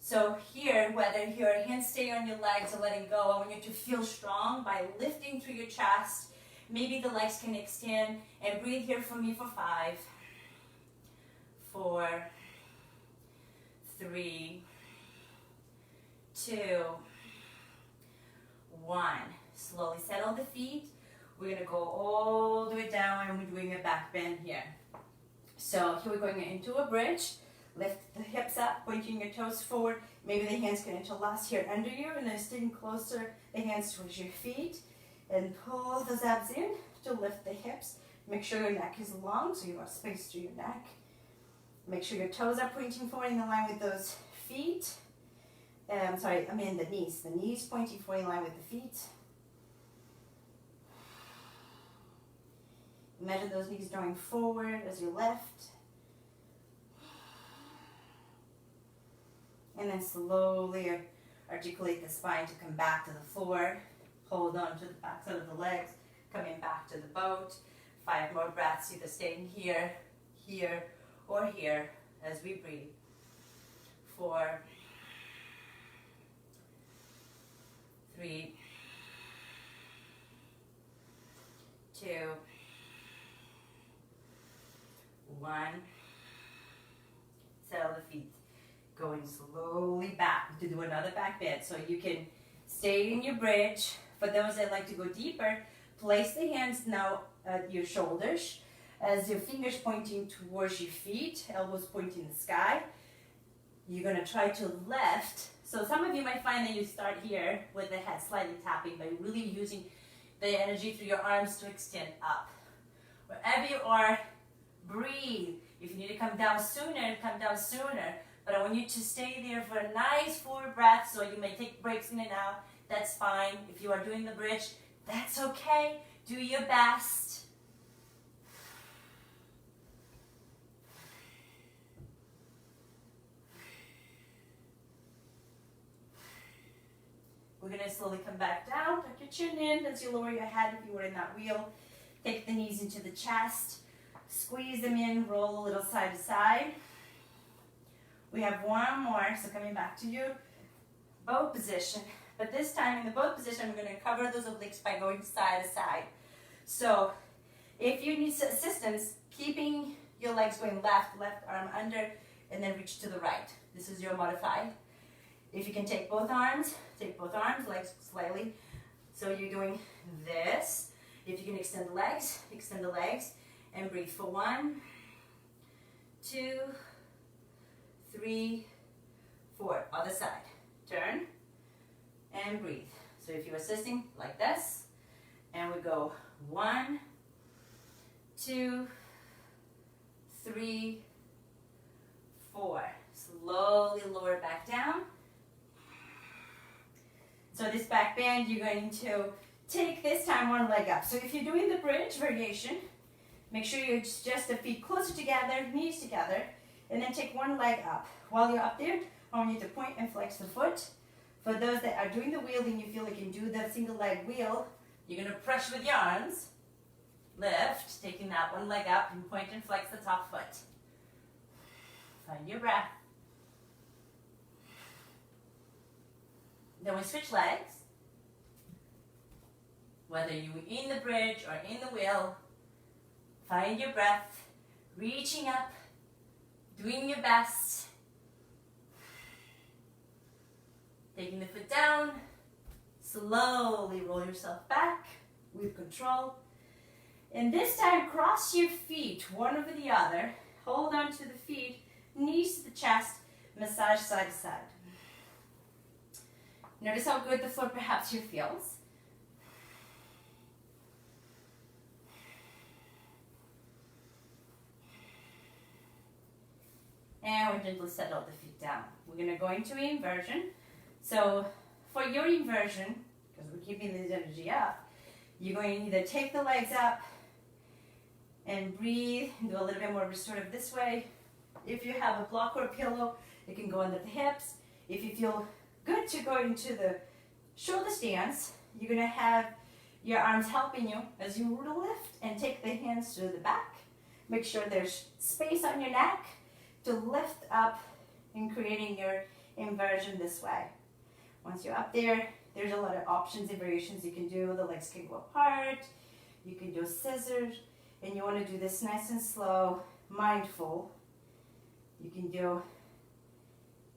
So here, whether your hands stay on your legs or letting go, I want you to feel strong by lifting through your chest. Maybe the legs can extend, and breathe here for me for 5, 4, 3, 2, 1. Slowly settle the feet. We're going to go all the way down, and we're doing a back bend here. So here we're going into a bridge. Lift the hips up, pointing your toes forward. Maybe the hands can interlace here under you, and then sitting closer, the hands towards your feet. And pull those abs in to lift the hips. Make sure your neck is long, so you have space through your neck. Make sure your toes are pointing forward in line with those feet. The knees. The knees pointing forward in line with the feet. Imagine those knees drawing forward as you lift. And then slowly articulate the spine to come back to the floor. Hold on to the back side of the legs, coming back to the boat. 5 more breaths, either staying here, here, or here as we breathe. 4, 3, 2, 1. Settle the feet. Going slowly back to do another back bend. So you can stay in your bridge. For those that like to go deeper, place the hands now at your shoulders as your fingers pointing towards your feet, elbows pointing the sky. You're going to try to lift. So some of you might find that you start here with the head slightly tapping by really using the energy through your arms to extend up. Wherever you are, breathe. If you need to come down sooner, come down sooner. But I want you to stay there for a nice full breath, so you may take breaks in and out. That's fine. If you are doing the bridge, that's okay. Do your best. We're going to slowly come back down. Tuck your chin in as you lower your head if you were in that wheel. Take the knees into the chest. Squeeze them in. Roll a little side to side. We have one more, so coming back to your boat position. But this time in the boat position, I'm going to cover those obliques by going side to side. So if you need assistance, keeping your legs going left arm under, and then reach to the right. This is your modified. If you can take both arms, legs slightly. So you're doing this. If you can extend the legs, and breathe for 1, 2, 3, 4. Other side. Turn and breathe. So if you're assisting, like this, and we go 1, 2, 3, 4. Slowly lower back down. So this back bend, you're going to take this time one leg up. So if you're doing the bridge variation, make sure you adjust the feet closer together, knees together, and then take one leg up. While you're up there, I want you to point and flex the foot. For those that are doing the wheel and you feel like you can do the single leg wheel, you're going to press with your arms. Lift, taking that one leg up, and point and flex the top foot. Find your breath. Then we switch legs. Whether you're in the bridge or in the wheel, find your breath, reaching up, doing your best. Taking the foot down, slowly roll yourself back with control. And this time, cross your feet one over the other. Hold on to the feet, knees to the chest, massage side to side. Notice how good the floor perhaps here feels. And we're gently settle the feet down. We're going to go into inversion. So for your inversion, because we're keeping this energy up, you're going to either take the legs up And breathe, do a little bit more restorative this way. If you have a block or a pillow, you can go under the hips. If you feel good to go into the shoulder stance, you're gonna have your arms helping you as you lift and take the hands to the back. Make sure there's space on your neck to lift up and creating your inversion this way. Once you're up there, there's a lot of options and variations you can do. The legs can go apart. You can do scissors. And you want to do this nice and slow, mindful. You can do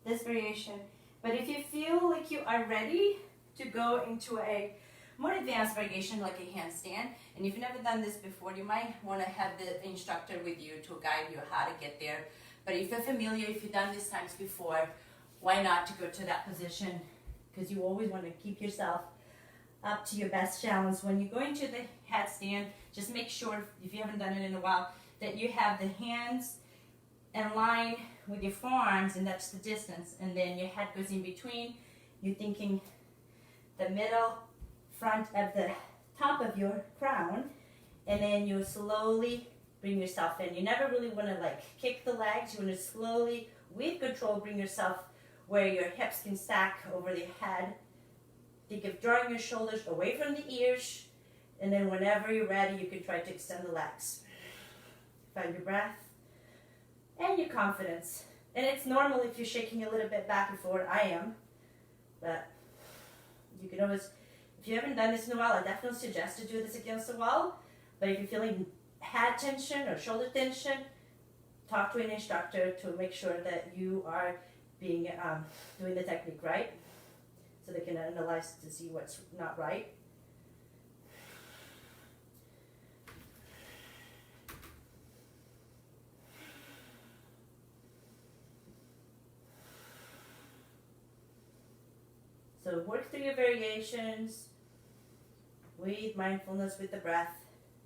this variation. But if you feel like you are ready to go into a more advanced variation like a handstand, and if you've never done this before, you might want to have the instructor with you to guide you how to get there. But if you're familiar, if you've done this times before, why not to go to that position? Because you always want to keep yourself up to your best challenge. When you go into the headstand, just make sure, if you haven't done it in a while, that you have the hands in line with your forearms, and that's the distance. And then your head goes in between. You're thinking the middle, front of the top of your crown, and then you slowly bring yourself in. You never really want to like kick the legs. You want to slowly, with control, bring yourself where your hips can stack over the head. Think of drawing your shoulders away from the ears, and then whenever you're ready, you can try to extend the legs. Find your breath and your confidence. And it's normal if you're shaking a little bit back and forward. I am. But you can always, if you haven't done this in a while, I definitely suggest to do this against the wall. But if you're feeling head tension or shoulder tension, talk to an instructor to make sure that you are being doing the technique right, so they can analyze to see what's not right. So work through your variations with mindfulness, with the breath.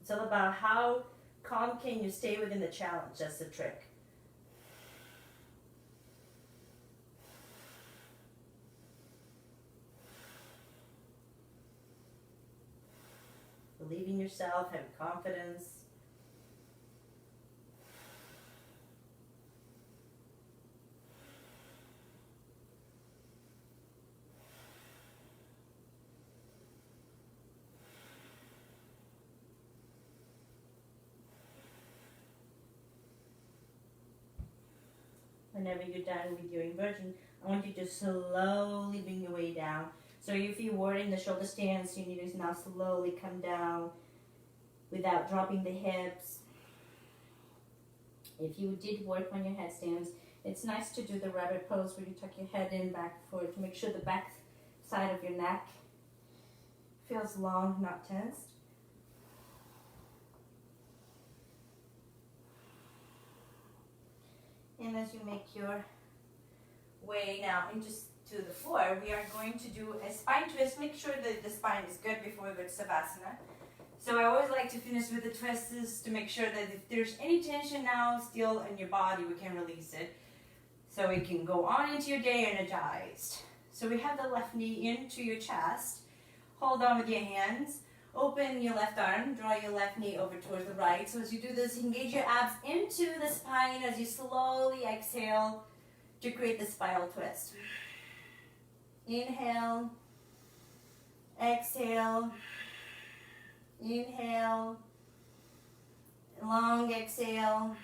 It's all about how calm can you stay within the challenge. That's the trick. Believe in yourself, have confidence. Whenever you're done with your inversion, I want you to slowly bring your way down. So if you were in the shoulder stance, you need to now slowly come down without dropping the hips. If you did work on your headstands, it's nice to do the rabbit pose where you tuck your head in back forward to make sure the back side of your neck feels long, not tensed. And as you make your way now into to the floor, we are going to do a spine twist. Make sure that the spine is good before we go to Savasana. So I always like to finish with the twists to make sure that if there's any tension now still in your body, we can release it. So we can go on into your day energized. So we have the left knee into your chest. Hold on with your hands. Open your left arm. Draw your left knee over towards the right. So as you do this, engage your abs into the spine as you slowly exhale to create the spinal twist. Inhale. Exhale. Inhale. Long exhale.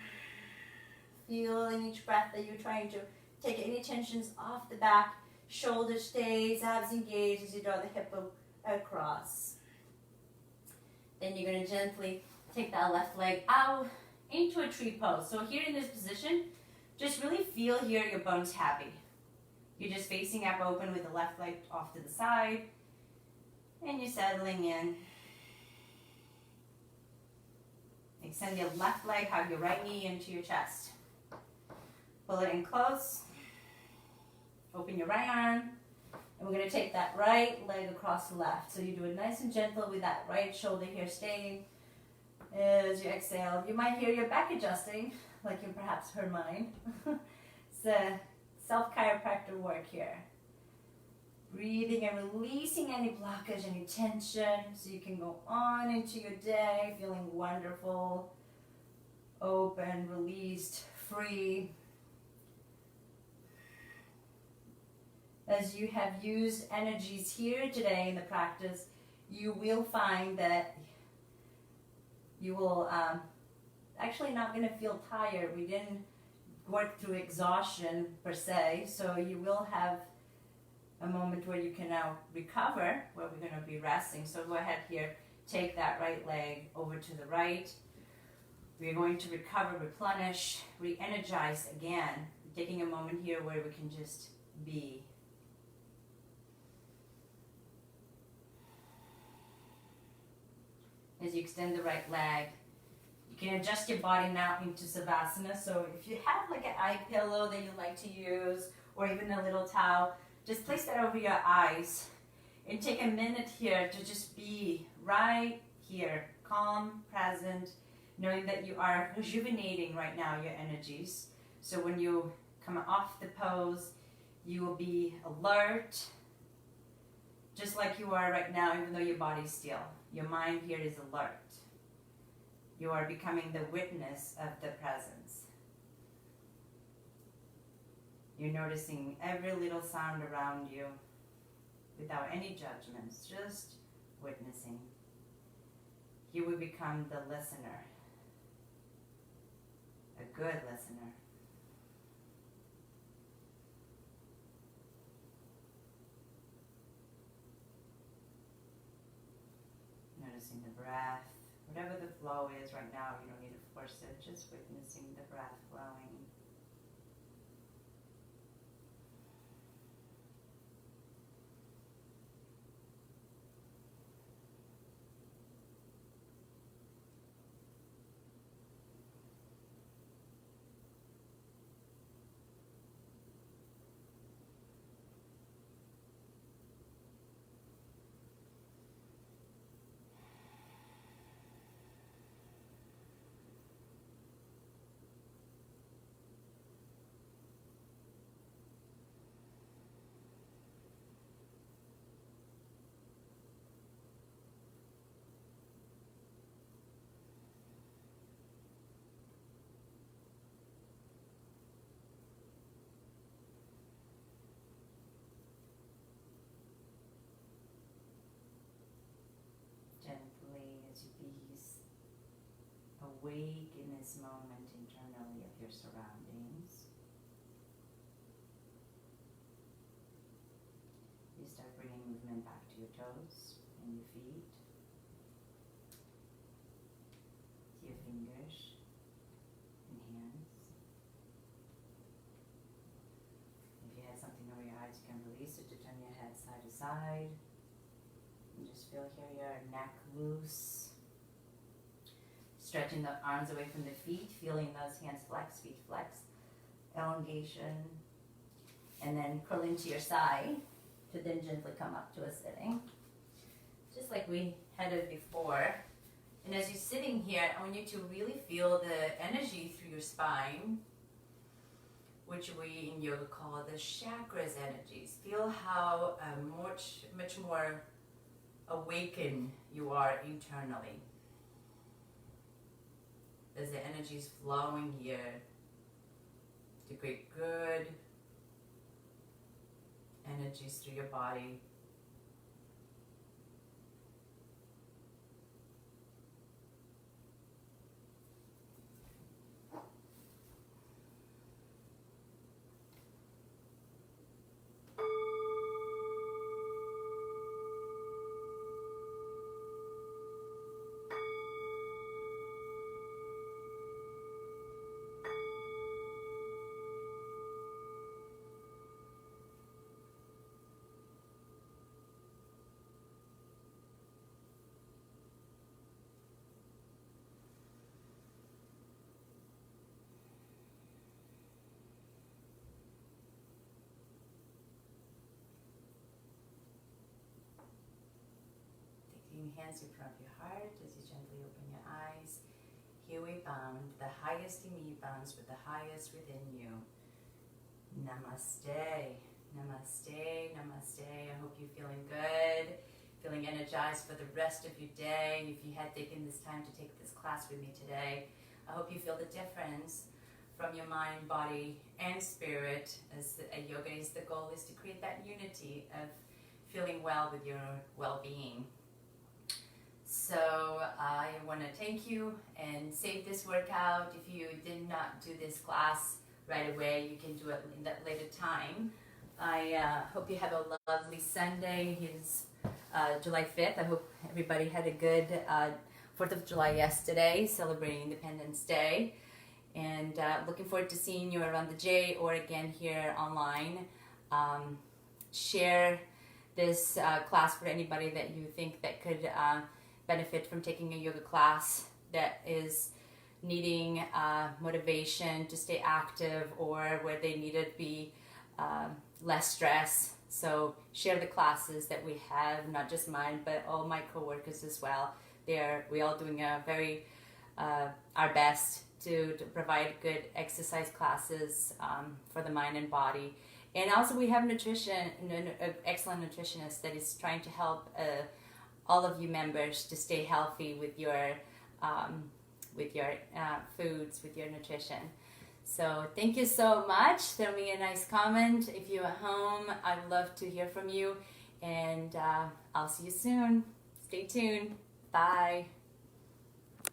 Feel in each breath that you're trying to take any tensions off the back. Shoulder stays, abs engaged as you draw the hip across. Then you're going to gently take that left leg out into a tree pose. So here in this position, just really feel here your bones happy. You're just facing up open with the left leg off to the side. And you're settling in. Extend your left leg, hug your right knee into your chest. Pull it in close. Open your right arm. And we're going to take that right leg across the left. So you do it nice and gentle with that right shoulder here staying. As you exhale, you might hear your back adjusting, like you perhaps heard mine. It's a self-chiropractor work here. Breathing and releasing any blockage, any tension, so you can go on into your day feeling wonderful. open, released, free. As you have used energies here today in the practice, you will find that you will actually not going to feel tired. We didn't work through exhaustion per se, so you will have a moment where you can now recover, where we're going to be resting. So go ahead here, take that right leg over to the right. We're going to recover, replenish, re-energize again, taking a moment here where we can just be. As you extend the right leg, you can adjust your body now into Savasana. So if you have like an eye pillow that you like to use, or even a little towel, just place that over your eyes and take a minute here to just be right here, calm, present, knowing that you are rejuvenating right now your energies. So when you come off the pose, you will be alert, just like you are right now, even though your body's still. Your mind here is alert. You are becoming the witness of the presence. You're noticing every little sound around you without any judgments, just witnessing. You will become the listener, a good listener. Noticing the breath, whatever the flow is right now, you don't need to force it, just witnessing the breath flowing. Awake in this moment internally of your surroundings. You start bringing movement back to your toes and your feet, to your fingers and hands. If you had something over your eyes, you can release it to turn your head side to side. And just feel here your neck loose. Stretching the arms away from the feet, feeling those hands flex, feet flex, elongation, and then curl into your side to then gently come up to a sitting, just like we had it before. And as you're sitting here, I want you to really feel the energy through your spine, which we in yoga call the chakras energies. Feel how much more awakened you are internally. As the energy is flowing here to create good energies through your body. Hands in front of your heart as you gently open your eyes. Here we bound the highest in me bounds with the highest within you. Namaste, namaste, namaste. I hope you're feeling good, feeling energized for the rest of your day. If you had taken this time to take this class with me today, I hope you feel the difference from your mind, body, and spirit, as yoga is the goal, is to create that unity of feeling well with your well-being. So I want to thank you and save this workout. If you did not do this class right away, you can do it in that later time. I hope you have a lovely Sunday. It's July 5th. I hope everybody had a good 4th of July yesterday, celebrating Independence Day. And looking forward to seeing you around the J or again here online. Share this class for anybody that you think that could benefit from taking a yoga class, that is needing motivation to stay active, or where they need to be less stress. So share the classes that we have, not just mine, but all my coworkers as well. We all doing a very our best to provide good exercise classes for the mind and body. And also we have nutrition, an excellent nutritionist that is trying to help all of you members to stay healthy with your foods, with your nutrition. So thank you so much. Throw me a nice comment if you're at home. I'd love to hear from you, and I'll see you soon. Stay tuned. Bye.